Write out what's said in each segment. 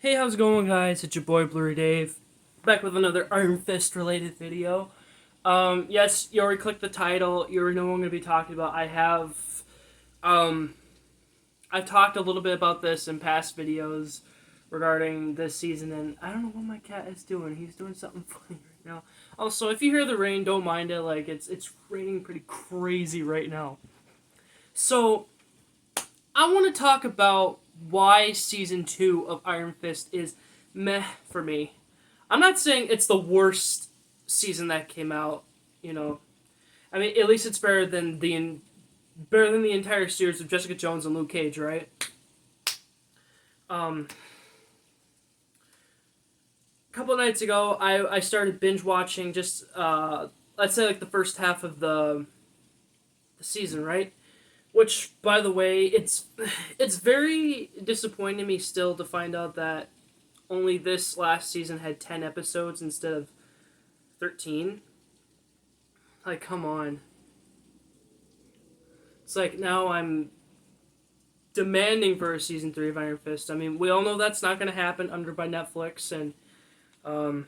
Hey, how's it going, guys? It's your boy Blu-rayDave, back with another Iron Fist related video. Yes, you already clicked the title. You already know what I'm going to be talking about. Um, I've talked a little bit about this in past videos regarding this season, and I don't know what my cat is doing. He's doing something funny right now. Also, if you hear the rain, don't mind it. Like it's raining pretty crazy right now. So I want to talk about why season 2 of Iron Fist is meh for me. I'm not saying it's the worst season that came out. You know, I mean, at least it's better than the entire series of Jessica Jones and Luke Cage, right? Um, a couple of nights ago, I started binge watching just let's say like the first half of the season, right? Which, by the way, it's very disappointing to me still to find out that only this last season had 10 episodes instead of 13. Like, come on. It's like now I'm demanding for a season 3 of Iron Fist. I mean, we all know that's not going to happen under by Netflix, and um,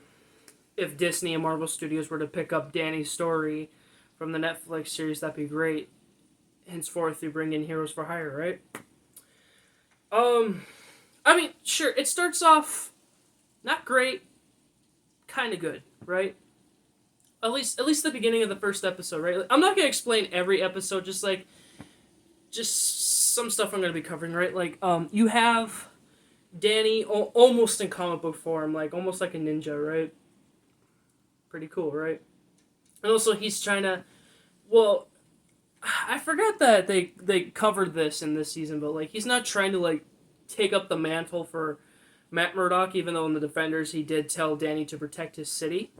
if Disney and Marvel Studios were to pick up Danny's story from the Netflix series, that'd be great. Henceforth, we bring in Heroes for Hire, right? Um, I mean, sure, it starts off not great, kind of good, right? At least the beginning of the first episode, right? Like, I'm not gonna explain every episode, just some stuff I'm gonna be covering, right? Like, you have Danny almost in comic book form, like almost like a ninja, right? Pretty cool, right? And also he's trying to, well, I forgot that they covered this in this season, but like he's not trying to like take up the mantle for Matt Murdock, even though in the Defenders he did tell Danny to protect his city.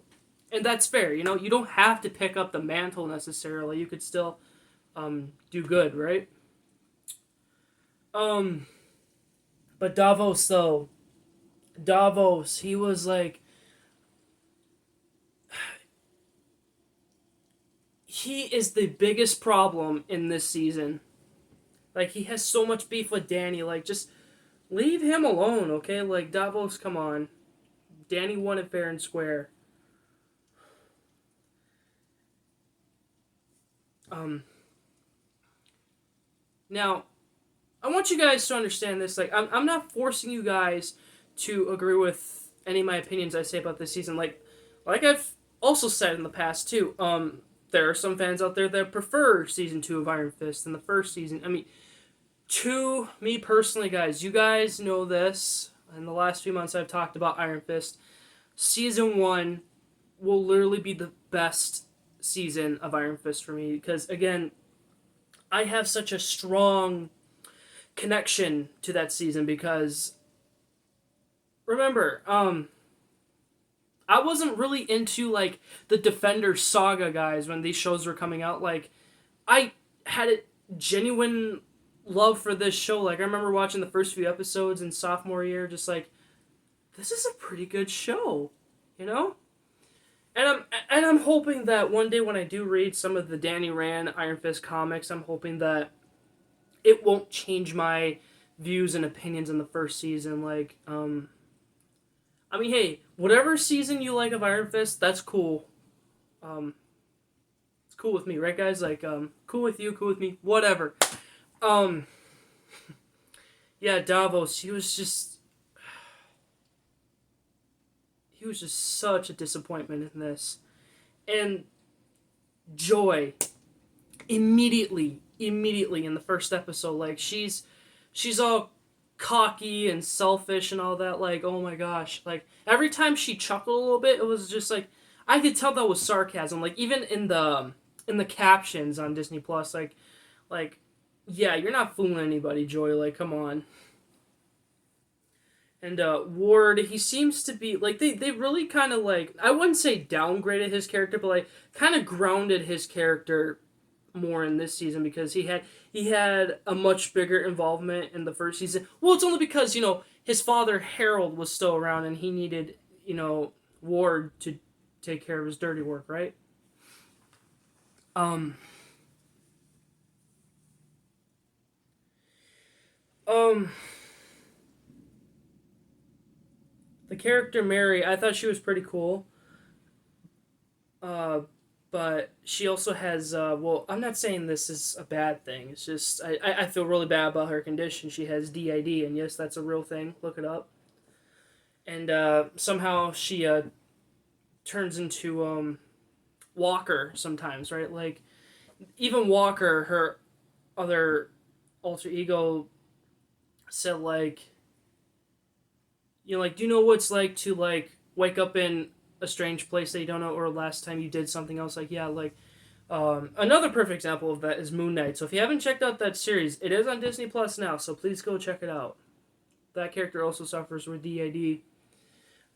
And that's fair, you know. You don't have to pick up the mantle necessarily. You could still do good, right? Um, but Davos though, Davos, he was like, he is the biggest problem in this season. Like he has so much beef with Danny. Like just leave him alone, okay? Like Davos, come on. Danny won it fair and square. Um, Now I want you guys to understand this. Like, I'm not forcing you guys to agree with any of my opinions I say about this season. Like I've also said in the past too. There are some fans out there that prefer season 2 of Iron Fist than the first season. I mean, to me personally, guys, you guys know this. In the last few months, I've talked about Iron Fist. Season 1 will literally be the best season of Iron Fist for me because, again, I have such a strong connection to that season because remember, I wasn't really into like the Defender saga guys when these shows were coming out. Like I had a genuine love for this show. Like I remember watching the first few episodes in sophomore year, just like this is a pretty good show, you know. And I'm hoping that one day when I do read some of the Danny Rand Iron Fist comics, I'm hoping that it won't change my views and opinions in the first season. Like, I mean, hey, whatever season you like of Iron Fist, that's cool. Um, it's cool with me, right, guys? Like, cool with you, cool with me, whatever. Um, yeah, Davos, he was just such a disappointment in this, and Joy, immediately in the first episode, like she's all cocky and selfish and all that. Like, oh my gosh, like every time she chuckled a little bit, it was just like I could tell that was sarcasm. Like even in the captions on Disney Plus, like yeah, you're not fooling anybody, Joy. Like, come on. And Ward, he seems to be like they really kind of like I wouldn't say downgraded his character, but like kind of grounded his character more in this season because he had a much bigger involvement in the first season. Well, it's only because his father Harold was still around and he needed Ward to take care of his dirty work, right? Um, um, The character Mary, I thought she was pretty cool. Uh, but she also has, well, I'm not saying this is a bad thing. It's just, I feel really bad about her condition. She has DID, and yes, that's a real thing. Look it up. And somehow she turns into Walker sometimes, right? Like, even Walker, her other alter ego, said, like, like, do you know what it's like to, like, wake up in a strange place that you don't know, or last time you did something else? Like, yeah, like, another perfect example of that is Moon Knight. So if you haven't checked out that series, it is on Disney Plus now, so please go check it out. That character also suffers with DID.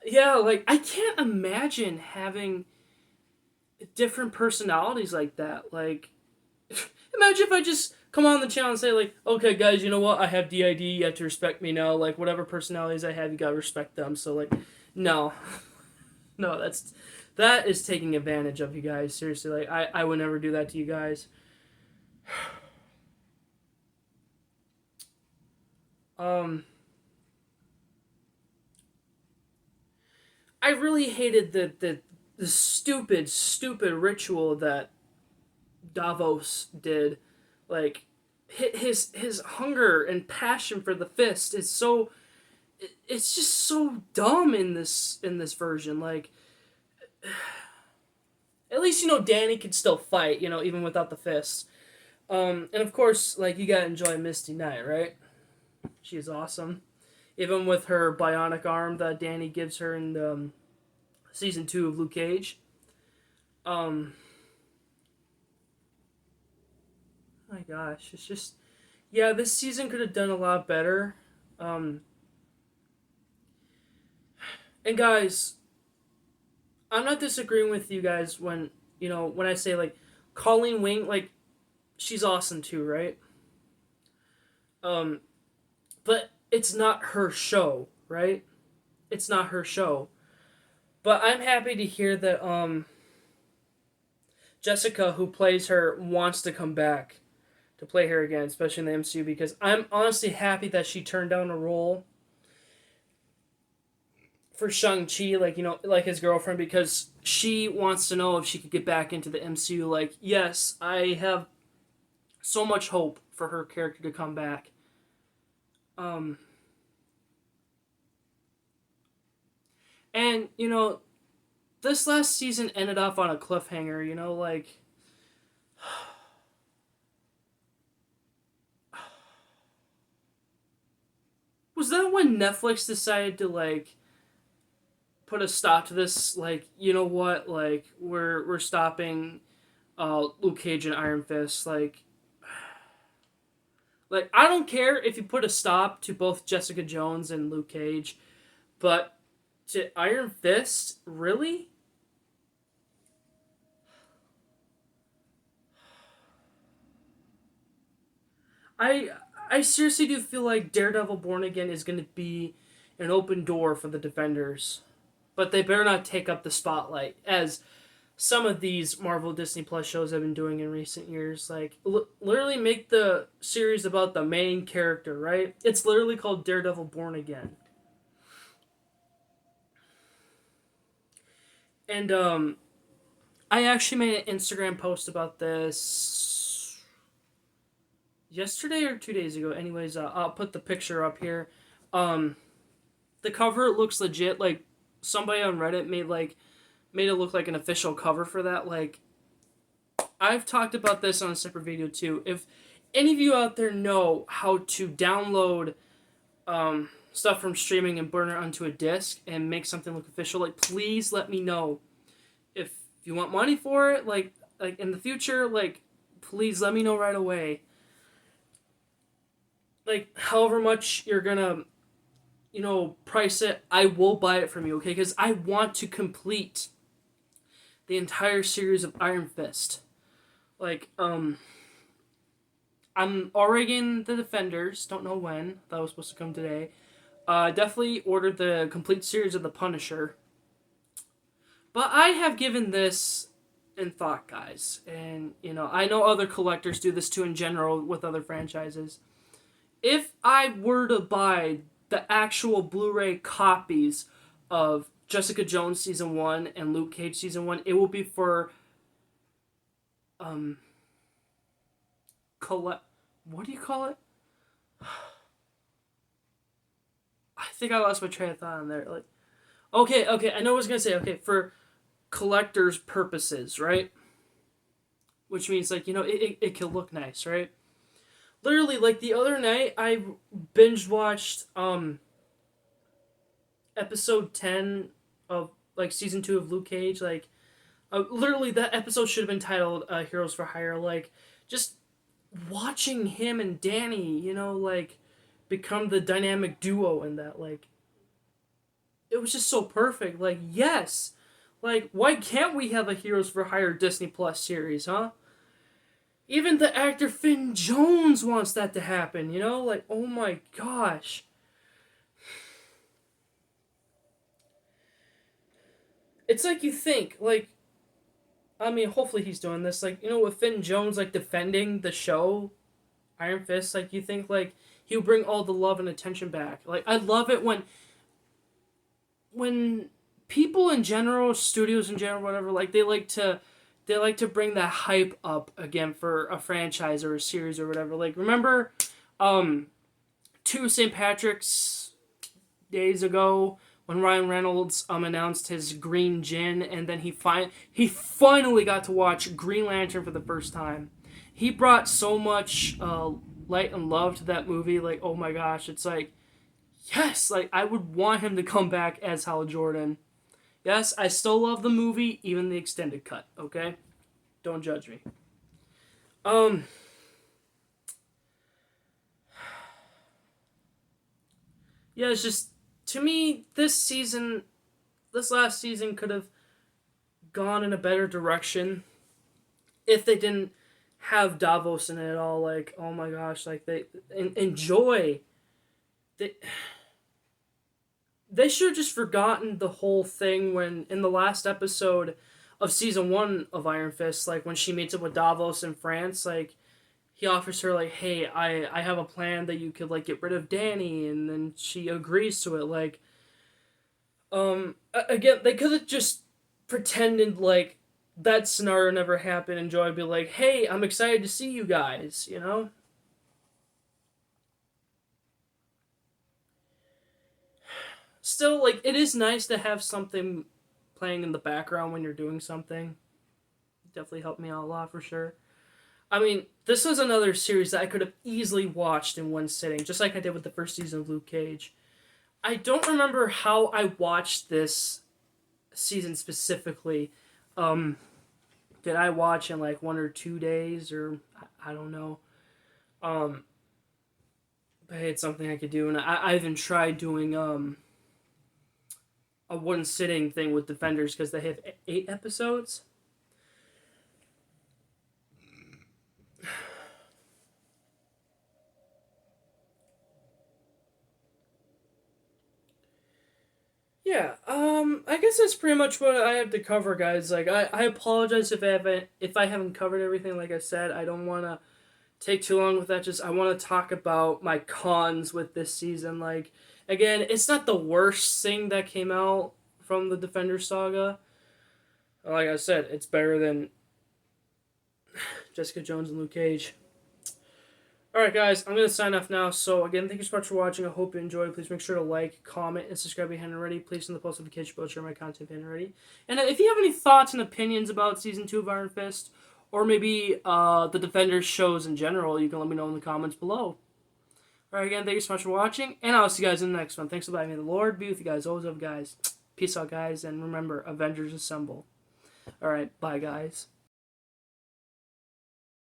Yeah, like, I can't imagine having different personalities like that. Like, imagine if I just come on the channel and say, like, okay, guys, you know what? I have DID. You have to respect me now. Like, whatever personalities I have, you gotta respect them. So, like, no. No, that is taking advantage of you guys. Seriously, like, I would never do that to you guys. Um, I really hated the stupid ritual that Davos did. Like, his hunger and passion for the fist is so, it's just so dumb in this version. Like, at least Danny could still fight, even without the fist. And of course, like, you gotta enjoy Misty Knight, right? She's awesome, even with her bionic arm that Danny gives her in season 2 of Luke Cage. Um, my gosh, it's just, yeah, this season could have done a lot better. Um, and guys, I'm not disagreeing with you guys when I say, like, Colleen Wing, like, she's awesome too, right? Um, but it's not her show, right? It's not her show. But I'm happy to hear that Jessica, who plays her, wants to come back to play her again, especially in the MCU, because I'm honestly happy that she turned down a role for Shang-Chi, like, like his girlfriend, because she wants to know if she could get back into the MCU. Like, yes, I have so much hope for her character to come back. Um, and, this last season ended off on a cliffhanger, like, was that when Netflix decided to, like, put a stop to this? Like, you know what? Like, we're stopping Luke Cage and Iron Fist. Like, I don't care if you put a stop to both Jessica Jones and Luke Cage, but to Iron Fist, really? I I seriously do feel like Daredevil Born Again is going to be an open door for the Defenders, but they better not take up the spotlight as some of these Marvel Disney Plus shows have been doing in recent years. Like, literally make the series about the main character, right? It's literally called Daredevil Born Again. And I actually made an Instagram post about this yesterday or 2 days ago. Anyways, I'll put the picture up here. Um, the cover looks legit. Like, somebody on Reddit made it look like an official cover for that. Like, I've talked about this on a separate video too. If any of you out there know how to download stuff from streaming and burn it onto a disc and make something look official, like, please let me know. If you want money for it, like in the future, like, please let me know right away. Like, however much you're gonna price it, I will buy it from you, okay? Because I want to complete the entire series of Iron Fist. Like, I'm already getting the Defenders. Don't know when. That was supposed to come today. Definitely ordered the complete series of the Punisher. But I have given this in thought, guys. And, I know other collectors do this too in general with other franchises. If I were to buy the actual Blu-ray copies of Jessica Jones season 1 and Luke Cage season 1, it will be for um collect. What do you call it? I think I lost my train of thought on there. Like, okay, I know what I was gonna say. Okay, for collectors' purposes, right? Which means like it can look nice, right? Literally, like the other night, I binge watched episode 10 of like season 2 of Luke Cage. Like, literally that episode should have been titled "Heroes for Hire." Like, just watching him and Danny, like become the dynamic duo in that, like, it was just so perfect. Like, yes, like why can't we have a Heroes for Hire Disney Plus series, huh? Even the actor Finn Jones wants that to happen, like, oh my gosh. It's like you think, like, I mean, hopefully he's doing this, like, with Finn Jones, like, defending the show, Iron Fist, like, you think, like, he'll bring all the love and attention back. Like, I love it when people in general, studios in general, whatever, like, they like to bring that hype up again for a franchise or a series or whatever. Like, remember, um, 2 St. Patrick's days ago when Ryan Reynolds announced his Green Gin, and then he finally got to watch Green Lantern for the first time. He brought so much light and love to that movie. Like, oh my gosh, it's like, yes, like I would want him to come back as Hal Jordan. Yes, I still love the movie, even the extended cut. Okay, don't judge me. Um, yeah, it's just, to me, this last season could have gone in a better direction if they didn't have Davos in it at all. Like, oh my gosh, like enjoy. They should have just forgotten the whole thing when in the last episode of season 1 of Iron Fist, like when she meets up with Davos in France, like he offers her like, hey, I have a plan that you could like get rid of Danny, and then she agrees to it. Like, again, they could have just pretended like that scenario never happened, and Joy would be like, hey, I'm excited to see you guys. Still, like, it is nice to have something playing in the background when you're doing something. Definitely helped me out a lot for sure. I mean, this was another series that I could have easily watched in one sitting, just like I did with the first season of Luke Cage. I don't remember how I watched this season specifically. Um, did I watch in like 1 or 2 days, or I don't know. Um, but hey, it's something I could do, and I even tried doing a one sitting thing with Defenders because they have 8 episodes. Yeah, I guess that's pretty much what I have to cover, guys. Like, I apologize if I haven't covered everything. Like I said, I don't want to take too long with that. Just I want to talk about my cons with this season. Like, again, it's not the worst thing that came out from the Defender saga. Like I said, it's better than Jessica Jones and Luke Cage. Alright, guys, I'm going to sign off now. So, again, thank you so much for watching. I hope you enjoyed. Please make sure to like, comment, and subscribe if you haven't already. Please turn the post notification bell to share my content if you haven't already. And if you have any thoughts and opinions about Season 2 of Iron Fist, or maybe the Defenders shows in general, you can let me know in the comments below. Alright, again, thank you so much for watching, and I'll see you guys in the next one. Thanks for letting me. The Lord be with you guys. Always love, guys. Peace out, guys, and remember, Avengers Assemble. Alright, bye, guys.